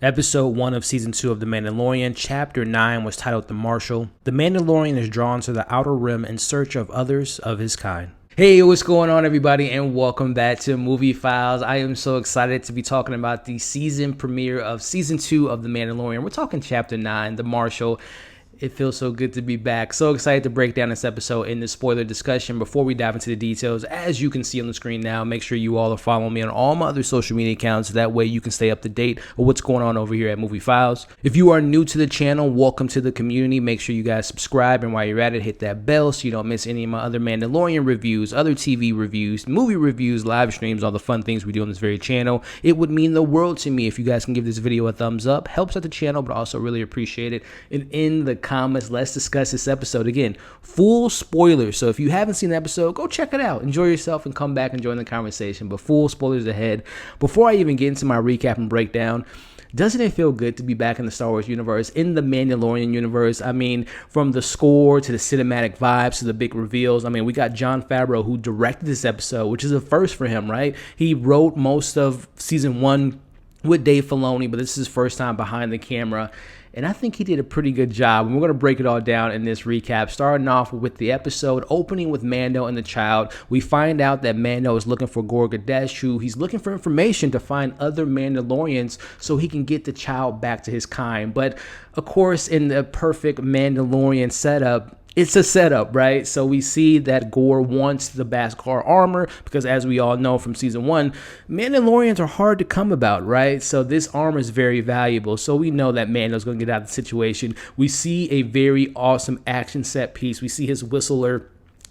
Episode 1 of Season 2 of The Mandalorian, Chapter 9 was titled The Marshal. The Mandalorian is drawn to the Outer Rim in search of others of his kind. Hey, what's going on, everybody, and welcome back to Movie Files. I am so excited to be talking about the season premiere of Season 2 of The Mandalorian. We're talking Chapter 9, The Marshal. It feels so good to be back. So excited to break down this episode in this spoiler discussion. Before we dive into the details, as you can see on the screen now, make sure you all are following me on all my other social media accounts. That way you can stay up to date with what's going on over here at Movie Files. If you are new to the channel, welcome to the community. Make sure you guys subscribe, and while you're at it, hit that bell so you don't miss any of my other Mandalorian reviews, other TV reviews, movie reviews, live streams, all the fun things we do on this very channel. It would mean the world to me if you guys can give this video a thumbs up. Helps out the channel, but also really appreciate it. And in the comments, let's discuss this episode. Again, full spoilers, so if you haven't seen the episode, go check it out, enjoy yourself, and come back and join the conversation. But full spoilers ahead. Before I even get into my recap and breakdown, doesn't it feel good to be back in the Star Wars universe, in the Mandalorian universe? I mean, from the score to the cinematic vibes to the big reveals. I mean, we got Jon Favreau, who directed this episode, which is a first for him, right? He wrote most of season 1 with Dave Filoni, but this is his first time behind the camera. And I think he did a pretty good job. And we're going to break it all down in this recap, starting off with the episode opening with Mando and the child. We find out that Mando is looking for Gorgadesh, who he's looking for information to find other Mandalorians so he can get the child back to his kind. But of course, in the perfect Mandalorian setup, it's a setup, right? So we see that Gore wants the Beskar armor because, as we all know from season 1, Mandalorians are hard to come about, right? So this armor is very valuable. So we know that Mando's going to get out of the situation. We see a very awesome action set piece. We see his whistler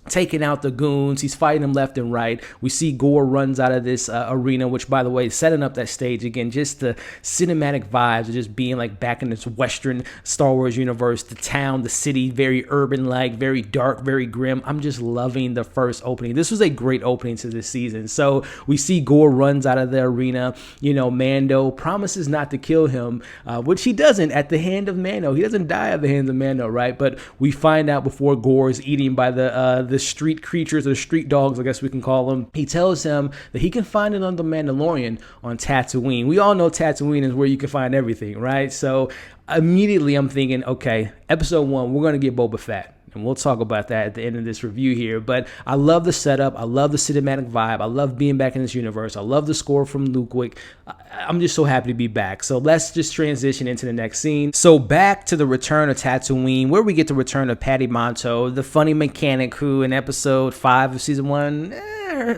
taking out the goons. He's fighting them left and right. We see Gore runs out of this arena, which, by the way, setting up that stage again, just the cinematic vibes of just being like back in this Western Star Wars universe, the town, the city, very urban-like, very dark, very grim. I'm just loving the first opening. This was a great opening to this season. So we see Gore runs out of the arena. You know, Mando promises not to kill him, which he doesn't at the hand of Mando. He doesn't die at the hands of Mando, right? But we find out before Gore is eaten by the street creatures, or street dogs, I guess we can call them. He tells him that he can find another Mandalorian on Tatooine. We all know Tatooine is where you can find everything, right? So immediately I'm thinking, okay, episode 1, we're going to get Boba Fett. And we'll talk about that at the end of this review here. But I love the setup. I love the cinematic vibe. I love being back in this universe. I love the score from Ludwig. I'm just so happy to be back. So let's just transition into the next scene. So back to the return of Tatooine, where we get the return of Patty Monto, the funny mechanic who in episode 5 of season 1,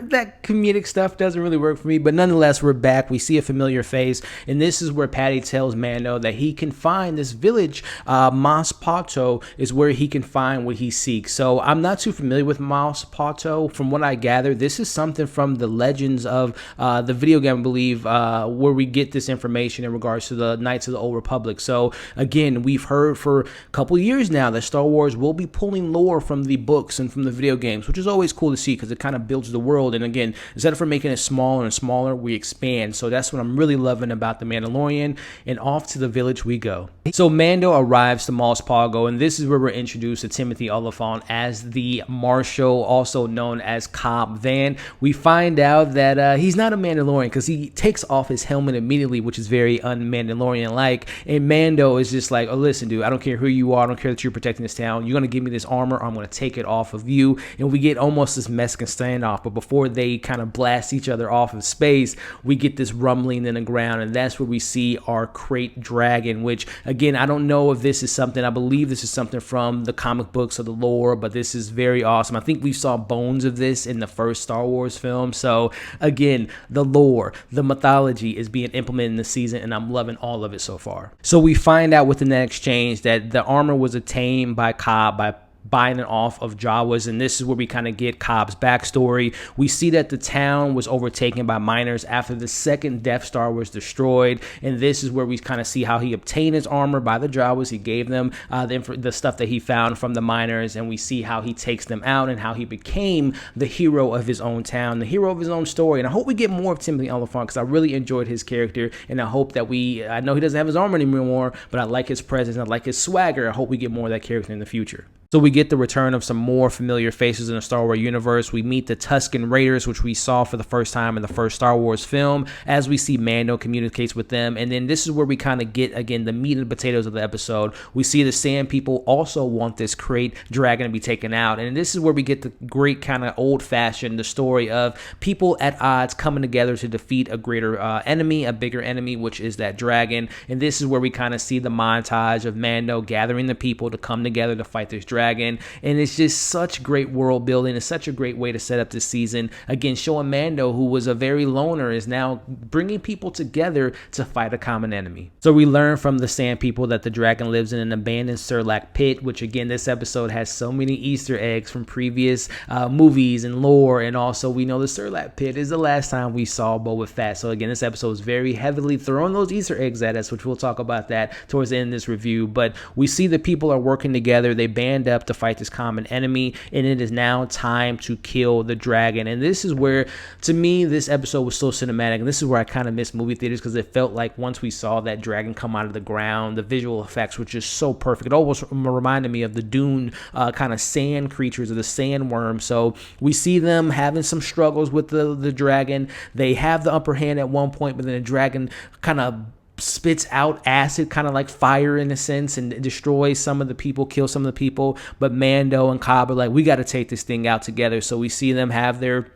that comedic stuff doesn't really work for me, but nonetheless, we're back. We see a familiar face, and this is where Patty tells Mando that he can find this village. Mos Pato is where he can find what he seeks. So I'm not too familiar with Mos Pato. From what I gather, this is something from the Legends of the video game, I believe, where we get this information in regards to the Knights of the Old Republic. So again, we've heard for a couple years now that Star Wars will be pulling lore from the books and from the video games, which is always cool to see because it kind of builds the world. And again, instead of making it smaller and smaller, we expand. So that's what I'm really loving about The Mandalorian. And off to the village we go. So Mando arrives to Mos Pago, and this is where we're introduced to Timothy Oliphant as the Marshal, also known as Cobb Vanth. We find out that he's not a Mandalorian because he takes off his helmet immediately, which is very un-Mandalorian-like. And Mando is just like, oh, listen, dude, I don't care who you are. I don't care that you're protecting this town. You're going to give me this armor, or I'm going to take it off of you. And we get almost this Mexican standoff. But before they kind of blast each other off of space, we get this rumbling in the ground, and that's where we see our crate dragon, which, again, I don't know if this is something, I believe this is something from the comic books or the lore, but this is very awesome. I think we saw bones of this in the first Star Wars film. So again, the lore, the mythology is being implemented in the season, and I'm loving all of it so far. So we find out within that exchange that the armor was obtained by Cobb by buying it off of Jawas, and this is where we kind of get Cobb's backstory. We see that the town was overtaken by miners after the second Death Star was destroyed, and this is where we kind of see how he obtained his armor by the Jawas. He gave them the stuff that he found from the miners, and we see how he takes them out and how he became the hero of his own town, the hero of his own story. And I hope we get more of Timothy Oliphant because I really enjoyed his character, and I hope that I know he doesn't have his armor anymore, but I like his presence, I like his swagger. I hope we get more of that character in the future. So we get the return of some more familiar faces in the Star Wars universe. We meet the Tusken Raiders, which we saw for the first time in the first Star Wars film, as we see Mando communicates with them. And then this is where we kind of get, again, the meat and potatoes of the episode. We see the Sand People also want this Krayt dragon to be taken out. And this is where we get the great kind of old-fashioned, the story of people at odds coming together to defeat a greater enemy, a bigger enemy, which is that dragon. And this is where we kind of see the montage of Mando gathering the people to come together to fight this dragon. And it's just such great world building. It's such a great way to set up this season. Again, showing Mando, who was a very loner, is now bringing people together to fight a common enemy. So we learn from the Sand People that the dragon lives in an abandoned Sarlacc pit, which again, this episode has so many Easter eggs from previous movies and lore. And also we know the Sarlacc pit is the last time we saw Boba Fett. So again, this episode is very heavily throwing those Easter eggs at us, which we'll talk about that towards the end of this review. But we see the people are working together. They band up to fight this common enemy, and it is now time to kill the dragon. And this is where, to me, this episode was so cinematic, and this is where I kind of miss movie theaters, because it felt like once we saw that dragon come out of the ground, the visual effects were just so perfect. It almost reminded me of the Dune kind of sand creatures, or the sandworm. So we see them having some struggles with the dragon. They have the upper hand at one point, but then the dragon kind of spits out acid, kind of like fire in a sense, and destroys some of the people, kills some of the people. But Mando and Cobb are like, we got to take this thing out together. So we see them have their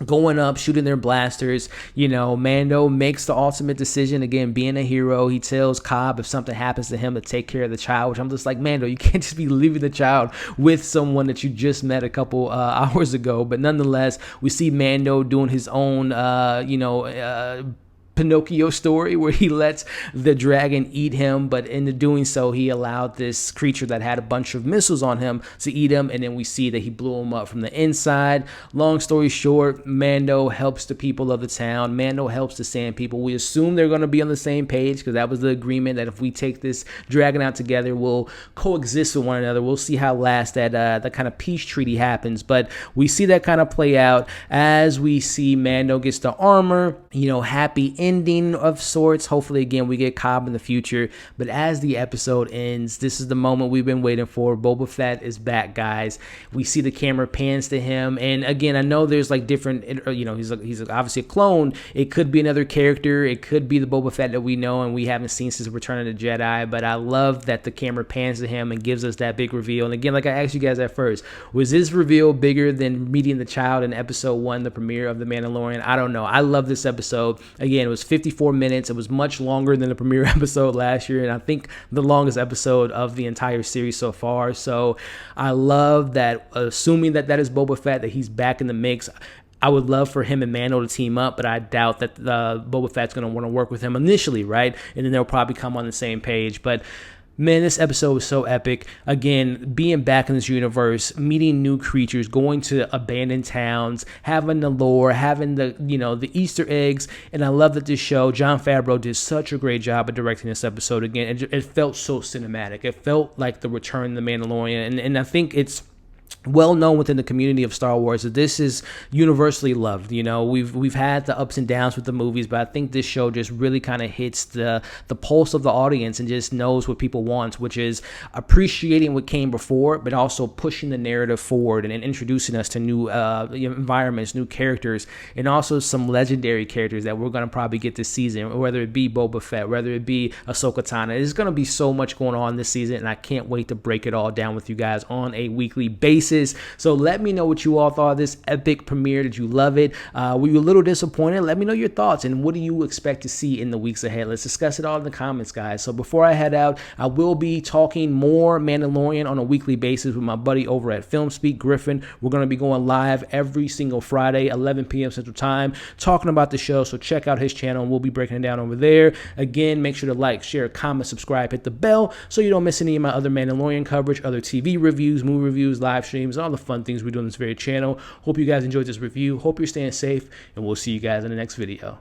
going up, shooting their blasters. Mando makes the ultimate decision, again, being a hero. He tells Cobb if something happens to him to take care of the child, which I'm just like, Mando, you can't just be leaving the child with someone that you just met a couple hours ago. But nonetheless, we see Mando doing his own, Pinocchio story, where he lets the dragon eat him, but in doing so, he allowed this creature that had a bunch of missiles on him to eat him, and then we see that he blew him up from the inside. Long story short, Mando helps the people of the town. Mando helps the Sand People. We assume they're going to be on the same page, because that was the agreement, that if we take this dragon out together, we'll coexist with one another. We'll see how last that kind of peace treaty happens, but we see that kind of play out as we see Mando gets the armor, happy ending of sorts. Hopefully, again, we get Cobb in the future. But as the episode ends, this is the moment we've been waiting for. Boba Fett is back, guys. We see the camera pans to him, and again, I know there's like different, he's obviously a clone. It could be another character. It could be the Boba Fett that we know and we haven't seen since Return of the Jedi. But I love that the camera pans to him and gives us that big reveal. And again, like I asked you guys at first, was this reveal bigger than meeting the child in episode 1, the premiere of The Mandalorian? I don't know. I love this episode. Again, it was 54 minutes. It was much longer than the premiere episode last year, and I think the longest episode of the entire series so far. So I love that, assuming that is Boba Fett, that he's back in the mix. I would love for him and Mando to team up, but I doubt that Boba Fett's going to want to work with him initially, right? And then they'll probably come on the same page. But man, this episode was so epic. Again, being back in this universe, meeting new creatures, going to abandoned towns, having the lore, having the Easter eggs. And I love that this show, Jon Favreau did such a great job of directing this episode. Again, it felt so cinematic. It felt like the return of the Mandalorian. And I think it's well known within the community of Star Wars that this is universally loved. We've had the ups and downs with the movies, but I think this show just really kind of hits the pulse of the audience and just knows what people want, which is appreciating what came before, but also pushing the narrative forward and introducing us to new environments, new characters, and also some legendary characters that we're going to probably get this season, whether it be Boba Fett, whether it be Ahsoka Tano. There's going to be so much going on this season, and I can't wait to break it all down with you guys on a weekly basis. So let me know what you all thought of this epic premiere. Did you love it? Were you a little disappointed? Let me know your thoughts, and what do you expect to see in the weeks ahead? Let's discuss it all in the comments, guys. So before I head out, I will be talking more Mandalorian on a weekly basis with my buddy over at Film Speak, Griffin. We're going to be going live every single Friday, 11 p.m. Central Time, talking about the show. So check out his channel, and we'll be breaking it down over there. Again, make sure to like, share, comment, subscribe, hit the bell so you don't miss any of my other Mandalorian coverage, other TV reviews, movie reviews, live streams, all the fun things we do on this very channel. Hope you guys enjoyed this review. Hope you're staying safe, and we'll see you guys in the next video.